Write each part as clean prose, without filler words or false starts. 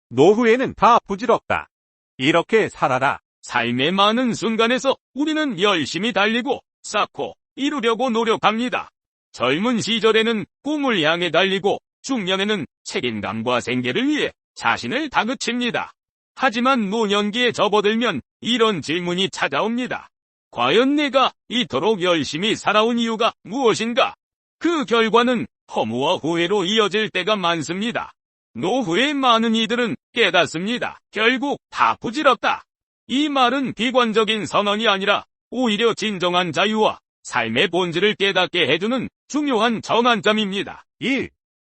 노후에는 다 부질없다. 이렇게 살아라. 삶의 많은 순간에서 우리는 열심히 달리고 쌓고 이루려고 노력합니다. 젊은 시절에는 꿈을 향해 달리고 중년에는 책임감과 생계를 위해 자신을 다그칩니다. 하지만 노년기에 접어들면 이런 질문이 찾아옵니다. 과연 내가 이토록 열심히 살아온 이유가 무엇인가? 그 결과는 허무와 후회로 이어질 때가 많습니다. 노후의 많은 이들은 깨닫습니다. 결국 다 부질없다. 이 말은 비관적인 선언이 아니라 오히려 진정한 자유와 삶의 본질을 깨닫게 해주는 중요한 전환점입니다. 1.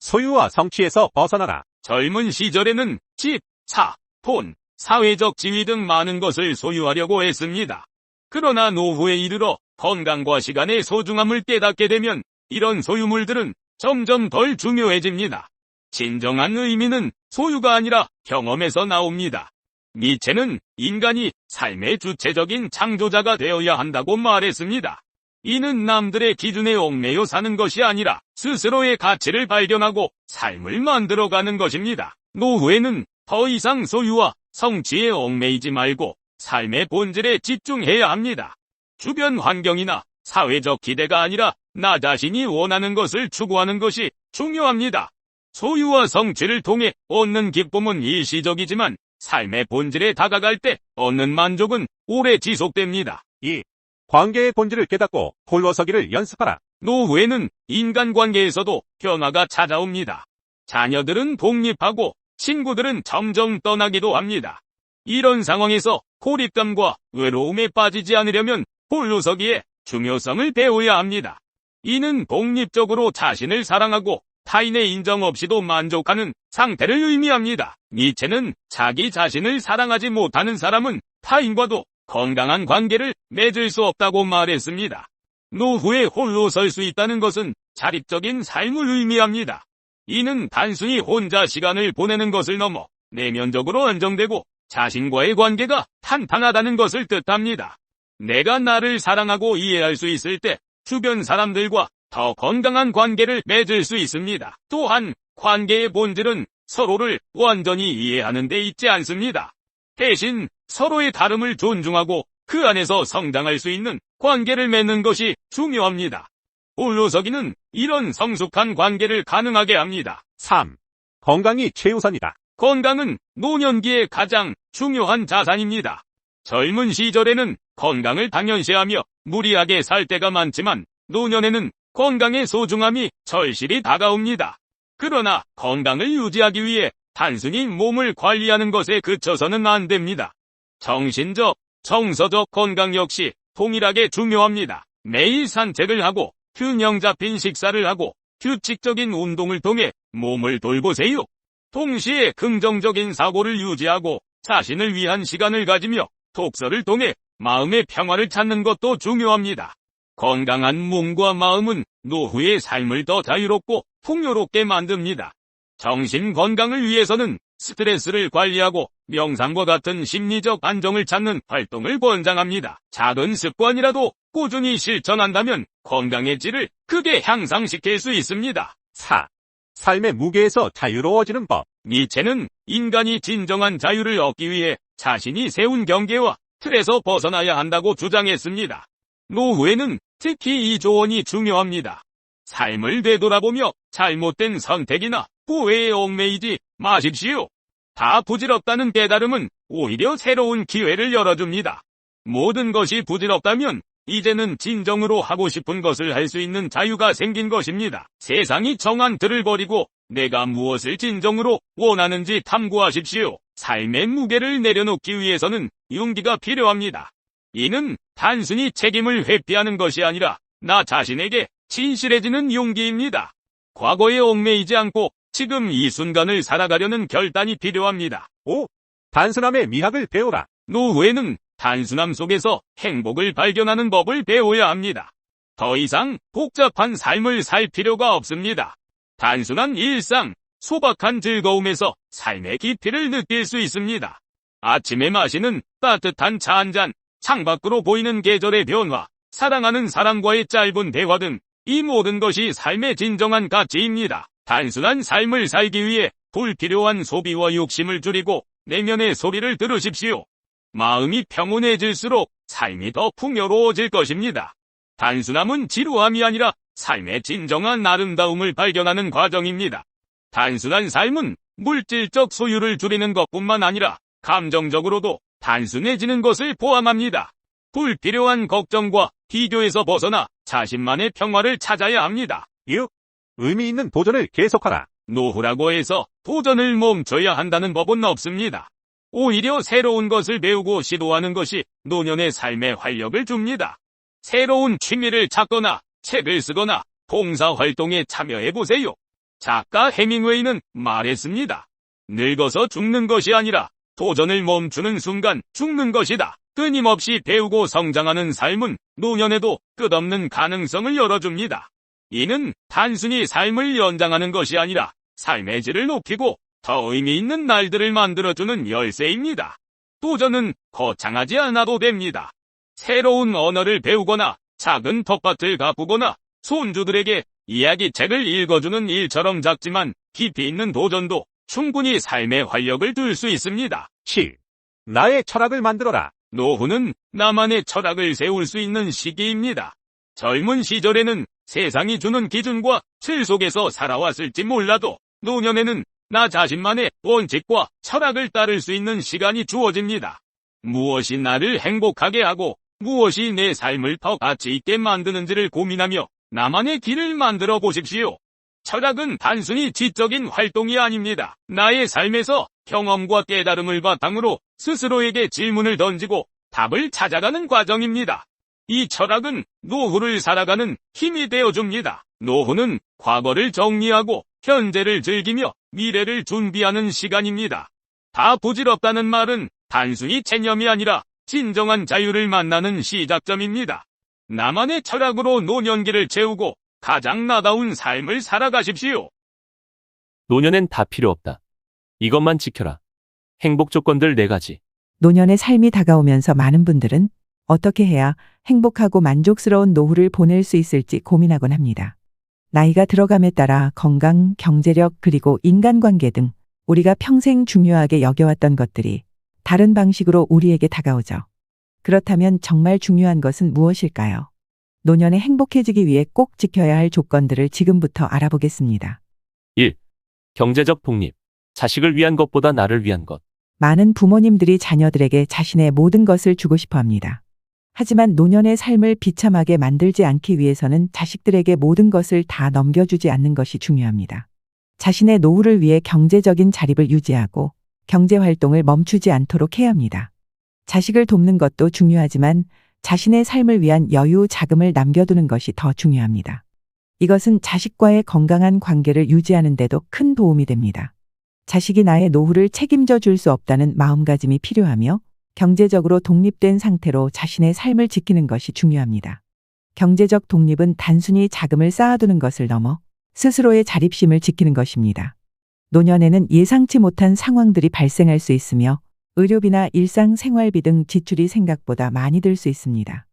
소유와 성취에서 벗어나라. 젊은 시절에는 집, 차, 돈, 사회적 지위 등 많은 것을 소유하려고 했습니다. 그러나 노후에 이르러 건강과 시간의 소중함을 깨닫게 되면 이런 소유물들은 점점 덜 중요해집니다. 진정한 의미는 소유가 아니라 경험에서 나옵니다. 니체는 인간이 삶의 주체적인 창조자가 되어야 한다고 말했습니다. 이는 남들의 기준에 얽매여 사는 것이 아니라 스스로의 가치를 발견하고 삶을 만들어가는 것입니다. 노후에는 더 이상 소유와 성취에 얽매이지 말고 삶의 본질에 집중해야 합니다. 주변 환경이나 사회적 기대가 아니라 나 자신이 원하는 것을 추구하는 것이 중요합니다. 소유와 성취를 통해 얻는 기쁨은 일시적이지만 삶의 본질에 다가갈 때 얻는 만족은 오래 지속됩니다. 2. 관계의 본질을 깨닫고 홀로 서기를 연습하라. 노후에는 인간관계에서도 변화가 찾아옵니다. 자녀들은 독립하고 친구들은 점점 떠나기도 합니다. 이런 상황에서 고립감과 외로움에 빠지지 않으려면 홀로서기의 중요성을 배워야 합니다. 이는 독립적으로 자신을 사랑하고 타인의 인정 없이도 만족하는 상태를 의미합니다. 니체는 자기 자신을 사랑하지 못하는 사람은 타인과도 건강한 관계를 맺을 수 없다고 말했습니다. 노후에 홀로 설 수 있다는 것은 자립적인 삶을 의미합니다. 이는 단순히 혼자 시간을 보내는 것을 넘어 내면적으로 안정되고 자신과의 관계가 탄탄하다는 것을 뜻합니다. 내가 나를 사랑하고 이해할 수 있을 때 주변 사람들과 더 건강한 관계를 맺을 수 있습니다. 또한 관계의 본질은 서로를 완전히 이해하는 데 있지 않습니다. 대신 서로의 다름을 존중하고 그 안에서 성장할 수 있는 관계를 맺는 것이 중요합니다. 홀로서기는 이런 성숙한 관계를 가능하게 합니다. 3. 건강이 최우선이다. 건강은 노년기의 가장 중요한 자산입니다. 젊은 시절에는 건강을 당연시하며 무리하게 살 때가 많지만 노년에는 건강의 소중함이 절실히 다가옵니다. 그러나 건강을 유지하기 위해 단순히 몸을 관리하는 것에 그쳐서는 안 됩니다. 정신적, 정서적 건강 역시 동일하게 중요합니다. 매일 산책을 하고 균형 잡힌 식사를 하고 규칙적인 운동을 통해 몸을 돌보세요. 동시에 긍정적인 사고를 유지하고 자신을 위한 시간을 가지며 독서를 통해 마음의 평화를 찾는 것도 중요합니다. 건강한 몸과 마음은 노후의 삶을 더 자유롭고 풍요롭게 만듭니다. 정신 건강을 위해서는 스트레스를 관리하고 명상과 같은 심리적 안정을 찾는 활동을 권장합니다. 작은 습관이라도 꾸준히 실천한다면 건강의 질을 크게 향상시킬 수 있습니다. 4. 삶의 무게에서 자유로워지는 법. 니체는 인간이 진정한 자유를 얻기 위해 자신이 세운 경계와 틀에서 벗어나야 한다고 주장했습니다. 노후에는 특히 이 조언이 중요합니다. 삶을 되돌아보며 잘못된 선택이나 후회에 얽매이지 마십시오. 다 부질없다는 깨달음은 오히려 새로운 기회를 열어줍니다. 모든 것이 부질없다면 이제는 진정으로 하고 싶은 것을 할 수 있는 자유가 생긴 것입니다. 세상이 정한 틀을 버리고 내가 무엇을 진정으로 원하는지 탐구하십시오. 삶의 무게를 내려놓기 위해서는 용기가 필요합니다. 이는 단순히 책임을 회피하는 것이 아니라 나 자신에게 진실해지는 용기입니다. 과거에 얽매이지 않고 지금 이 순간을 살아가려는 결단이 필요합니다. 5. 단순함의 미학을 배우라. 노후에는 단순함 속에서 행복을 발견하는 법을 배워야 합니다. 더 이상 복잡한 삶을 살 필요가 없습니다. 단순한 일상, 소박한 즐거움에서 삶의 깊이를 느낄 수 있습니다. 아침에 마시는 따뜻한 차 한 잔, 창밖으로 보이는 계절의 변화, 사랑하는 사람과의 짧은 대화 등 이 모든 것이 삶의 진정한 가치입니다. 단순한 삶을 살기 위해 불필요한 소비와 욕심을 줄이고 내면의 소리를 들으십시오. 마음이 평온해질수록 삶이 더 풍요로워질 것입니다. 단순함은 지루함이 아니라 삶의 진정한 아름다움을 발견하는 과정입니다. 단순한 삶은 물질적 소유를 줄이는 것뿐만 아니라 감정적으로도 단순해지는 것을 포함합니다. 불필요한 걱정과 비교에서 벗어나 자신만의 평화를 찾아야 합니다. 6. 의미 있는 도전을 계속하라. 노후라고 해서 도전을 멈춰야 한다는 법은 없습니다. 오히려 새로운 것을 배우고 시도하는 것이 노년의 삶에 활력을 줍니다. 새로운 취미를 찾거나 책을 쓰거나 봉사활동에 참여해보세요. 작가 해밍웨이는 말했습니다. 늙어서 죽는 것이 아니라 도전을 멈추는 순간 죽는 것이다. 끊임없이 배우고 성장하는 삶은 노년에도 끝없는 가능성을 열어줍니다. 이는 단순히 삶을 연장하는 것이 아니라 삶의 질을 높이고 더 의미 있는 날들을 만들어주는 열쇠입니다. 도전은 거창하지 않아도 됩니다. 새로운 언어를 배우거나 작은 텃밭을 가꾸거나 손주들에게 이야기책을 읽어주는 일처럼 작지만 깊이 있는 도전도 충분히 삶의 활력을 줄 수 있습니다. 7. 나의 철학을 만들어라. 노후는 나만의 철학을 세울 수 있는 시기입니다. 젊은 시절에는 세상이 주는 기준과 틀 속에서 살아왔을지 몰라도 노년에는 나 자신만의 원칙과 철학을 따를 수 있는 시간이 주어집니다. 무엇이 나를 행복하게 하고 무엇이 내 삶을 더 가치 있게 만드는지를 고민하며 나만의 길을 만들어 보십시오. 철학은 단순히 지적인 활동이 아닙니다. 나의 삶에서 경험과 깨달음을 바탕으로 스스로에게 질문을 던지고 답을 찾아가는 과정입니다. 이 철학은 노후를 살아가는 힘이 되어줍니다. 노후는 과거를 정리하고 현재를 즐기며 미래를 준비하는 시간입니다. 다 부질없다는 말은 단순히 체념이 아니라 진정한 자유를 만나는 시작점입니다. 나만의 철학으로 노년기를 채우고 가장 나다운 삶을 살아가십시오. 노년엔 다 필요 없다. 이것만 지켜라. 행복 조건들 4가지. 노년의 삶이 다가오면서 많은 분들은 어떻게 해야 행복하고 만족스러운 노후를 보낼 수 있을지 고민하곤 합니다. 나이가 들어감에 따라 건강, 경제력, 그리고 인간관계 등 우리가 평생 중요하게 여겨왔던 것들이 다른 방식으로 우리에게 다가오죠. 그렇다면 정말 중요한 것은 무엇일까요? 노년에 행복해지기 위해 꼭 지켜야 할 조건들을 지금부터 알아보겠습니다. 1. 경제적 독립. 자식을 위한 것보다 나를 위한 것. 많은 부모님들이 자녀들에게 자신의 모든 것을 주고 싶어 합니다. 하지만 노년의 삶을 비참하게 만들지 않기 위해서는 자식들에게 모든 것을 다 넘겨주지 않는 것이 중요합니다. 자신의 노후를 위해 경제적인 자립을 유지하고 경제활동을 멈추지 않도록 해야 합니다. 자식을 돕는 것도 중요하지만 자신의 삶을 위한 여유 자금을 남겨두는 것이 더 중요합니다. 이것은 자식과의 건강한 관계를 유지하는 데도 큰 도움이 됩니다. 자식이 나의 노후를 책임져 줄 수 없다는 마음가짐이 필요하며 경제적으로 독립된 상태로 자신의 삶을 지키는 것이 중요합니다. 경제적 독립은 단순히 자금을 쌓아두는 것을 넘어 스스로의 자립심을 지키는 것입니다. 노년에는 예상치 못한 상황들이 발생할 수 있으며 의료비나 일상생활비 등 지출이 생각보다 많이 들 수 있습니다.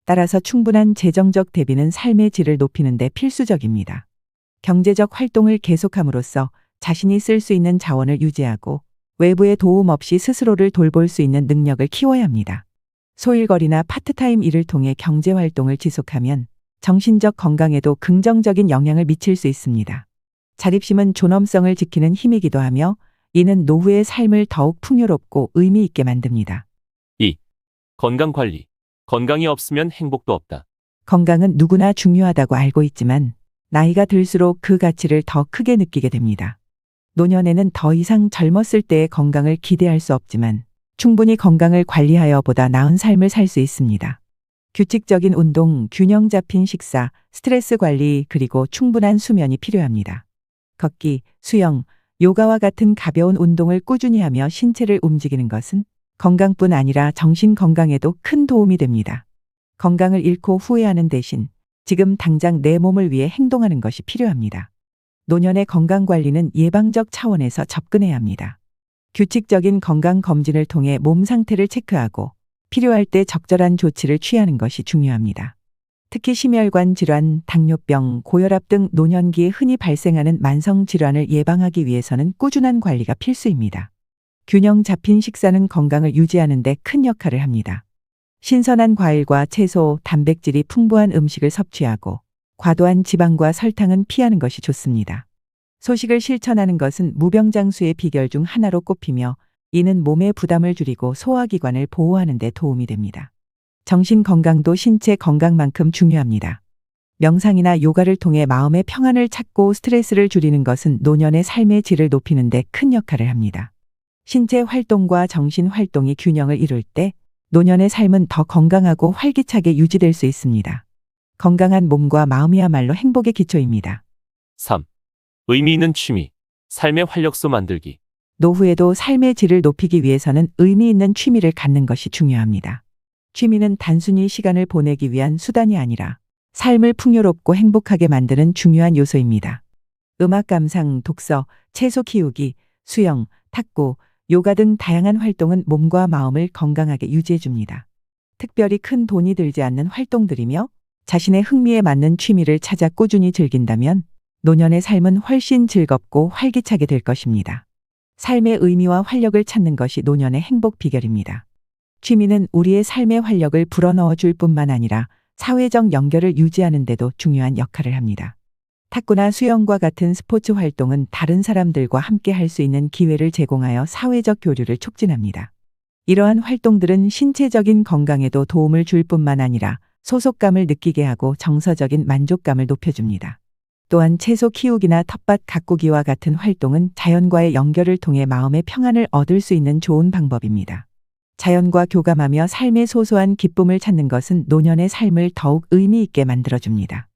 따라서 충분한 재정적 대비는 삶의 질을 높이는 데 필수적입니다. 경제적 활동을 계속함으로써 자신이 쓸 수 있는 자원을 유지하고 외부의 도움 없이 스스로를 돌볼 수 있는 능력을 키워야 합니다. 소일거리나 파트타임 일을 통해 경제활동을 지속하면 정신적 건강에도 긍정적인 영향을 미칠 수 있습니다. 자립심은 존엄성을 지키는 힘이기도 하며 이는 노후의 삶을 더욱 풍요롭고 의미 있게 만듭니다. 2. 건강관리. 건강이 없으면 행복도 없다. 건강은 누구나 중요하다고 알고 있지만 나이가 들수록 그 가치를 더 크게 느끼게 됩니다. 노년에는 더 이상 젊었을 때의 건강을 기대할 수 없지만 충분히 건강을 관리하여 보다 나은 삶을 살 수 있습니다. 규칙적인 운동, 균형 잡힌 식사, 스트레스 관리, 그리고 충분한 수면이 필요합니다. 걷기, 수영, 요가와 같은 가벼운 운동을 꾸준히 하며 신체를 움직이는 것은 건강뿐 아니라 정신 건강에도 큰 도움이 됩니다. 건강을 잃고 후회하는 대신 지금 당장 내 몸을 위해 행동하는 것이 필요합니다. 노년의 건강관리는 예방적 차원에서 접근해야 합니다. 규칙적인 건강검진을 통해 몸 상태를 체크하고 필요할 때 적절한 조치를 취하는 것이 중요합니다. 특히 심혈관 질환, 당뇨병, 고혈압 등 노년기에 흔히 발생하는 만성 질환을 예방하기 위해서는 꾸준한 관리가 필수입니다. 균형 잡힌 식사는 건강을 유지하는 데 큰 역할을 합니다. 신선한 과일과 채소, 단백질이 풍부한 음식을 섭취하고 과도한 지방과 설탕은 피하는 것이 좋습니다. 소식을 실천하는 것은 무병장수의 비결 중 하나로 꼽히며 이는 몸의 부담을 줄이고 소화기관을 보호하는 데 도움이 됩니다. 정신 건강도 신체 건강만큼 중요합니다. 명상이나 요가를 통해 마음의 평안을 찾고 스트레스를 줄이는 것은 노년의 삶의 질을 높이는 데 큰 역할을 합니다. 신체 활동과 정신 활동이 균형을 이룰 때 노년의 삶은 더 건강하고 활기차게 유지될 수 있습니다. 건강한 몸과 마음이야말로 행복의 기초입니다. 3. 의미 있는 취미. 삶의 활력소 만들기. 노후에도 삶의 질을 높이기 위해서는 의미 있는 취미를 갖는 것이 중요합니다. 취미는 단순히 시간을 보내기 위한 수단이 아니라 삶을 풍요롭고 행복하게 만드는 중요한 요소입니다. 음악 감상, 독서, 채소 키우기, 수영, 탁구, 요가 등 다양한 활동은 몸과 마음을 건강하게 유지해 줍니다. 특별히 큰 돈이 들지 않는 활동들이며 자신의 흥미에 맞는 취미를 찾아 꾸준히 즐긴다면 노년의 삶은 훨씬 즐겁고 활기차게 될 것입니다. 삶의 의미와 활력을 찾는 것이 노년의 행복 비결입니다. 취미는 우리의 삶의 활력을 불어넣어 줄 뿐만 아니라 사회적 연결을 유지하는 데도 중요한 역할을 합니다. 탁구나 수영과 같은 스포츠 활동은 다른 사람들과 함께 할 수 있는 기회를 제공하여 사회적 교류를 촉진합니다. 이러한 활동들은 신체적인 건강에도 도움을 줄 뿐만 아니라 소속감을 느끼게 하고 정서적인 만족감을 높여줍니다. 또한 채소 키우기나 텃밭 가꾸기와 같은 활동은 자연과의 연결을 통해 마음의 평안을 얻을 수 있는 좋은 방법입니다. 자연과 교감하며 삶의 소소한 기쁨을 찾는 것은 노년의 삶을 더욱 의미 있게 만들어줍니다.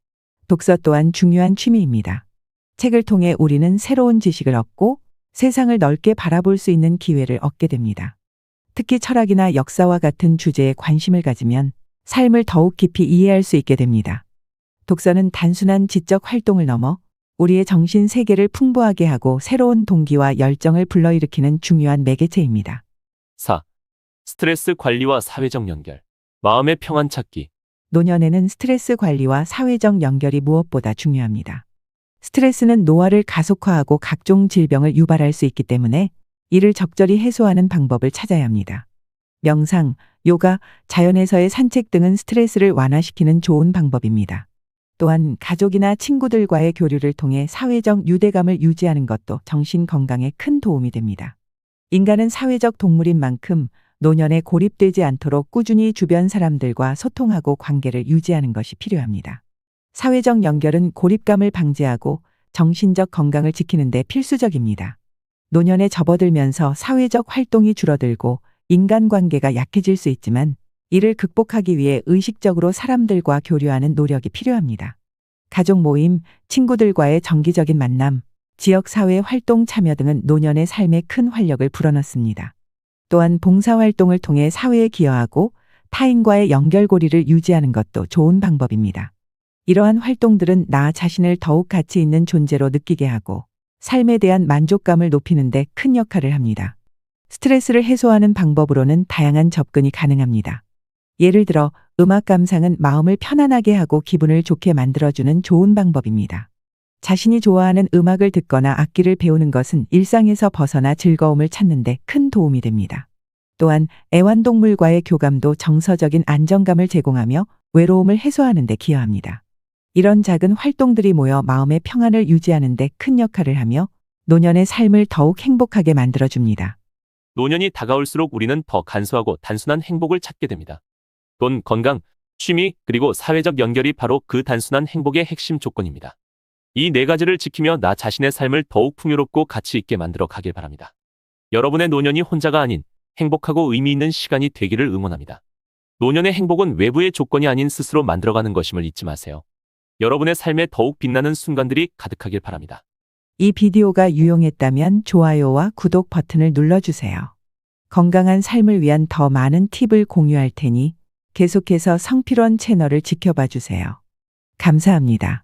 독서 또한 중요한 취미입니다. 책을 통해 우리는 새로운 지식을 얻고 세상을 넓게 바라볼 수 있는 기회를 얻게 됩니다. 특히 철학이나 역사와 같은 주제에 관심을 가지면 삶을 더욱 깊이 이해할 수 있게 됩니다. 독서는 단순한 지적 활동을 넘어 우리의 정신 세계를 풍부하게 하고 새로운 동기와 열정을 불러일으키는 중요한 매개체입니다. 4. 스트레스 관리와 사회적 연결. 마음의 평안 찾기. 노년에는 스트레스 관리와 사회적 연결이 무엇보다 중요합니다. 스트레스는 노화를 가속화하고 각종 질병을 유발할 수 있기 때문에 이를 적절히 해소하는 방법을 찾아야 합니다. 명상, 요가, 자연에서의 산책 등은 스트레스를 완화시키는 좋은 방법입니다. 또한 가족이나 친구들과의 교류를 통해 사회적 유대감을 유지하는 것도 정신 건강에 큰 도움이 됩니다. 인간은 사회적 동물인 만큼 노년에 고립되지 않도록 꾸준히 주변 사람들과 소통하고 관계를 유지하는 것이 필요합니다. 사회적 연결은 고립감을 방지하고 정신적 건강을 지키는 데 필수적입니다. 노년에 접어들면서 사회적 활동이 줄어들고 인간관계가 약해질 수 있지만 이를 극복하기 위해 의식적으로 사람들과 교류하는 노력이 필요합니다. 가족 모임, 친구들과의 정기적인 만남, 지역사회 활동 참여 등은 노년의 삶에 큰 활력을 불어넣습니다. 또한 봉사활동을 통해 사회에 기여하고 타인과의 연결고리를 유지하는 것도 좋은 방법입니다. 이러한 활동들은 나 자신을 더욱 가치 있는 존재로 느끼게 하고 삶에 대한 만족감을 높이는 데 큰 역할을 합니다. 스트레스를 해소하는 방법으로는 다양한 접근이 가능합니다. 예를 들어 음악 감상은 마음을 편안하게 하고 기분을 좋게 만들어주는 좋은 방법입니다. 자신이 좋아하는 음악을 듣거나 악기를 배우는 것은 일상에서 벗어나 즐거움을 찾는 데 큰 도움이 됩니다. 또한 애완동물과의 교감도 정서적인 안정감을 제공하며 외로움을 해소하는 데 기여합니다. 이런 작은 활동들이 모여 마음의 평안을 유지하는 데 큰 역할을 하며 노년의 삶을 더욱 행복하게 만들어줍니다. 노년이 다가올수록 우리는 더 간소하고 단순한 행복을 찾게 됩니다. 돈, 건강, 취미, 그리고 사회적 연결이 바로 그 단순한 행복의 핵심 조건입니다. 이 네 가지를 지키며 나 자신의 삶을 더욱 풍요롭고 가치 있게 만들어 가길 바랍니다. 여러분의 노년이 혼자가 아닌 행복하고 의미 있는 시간이 되기를 응원합니다. 노년의 행복은 외부의 조건이 아닌 스스로 만들어가는 것임을 잊지 마세요. 여러분의 삶에 더욱 빛나는 순간들이 가득하길 바랍니다. 이 비디오가 유용했다면 좋아요와 구독 버튼을 눌러주세요. 건강한 삶을 위한 더 많은 팁을 공유할 테니 계속해서 성필원 채널을 지켜봐 주세요. 감사합니다.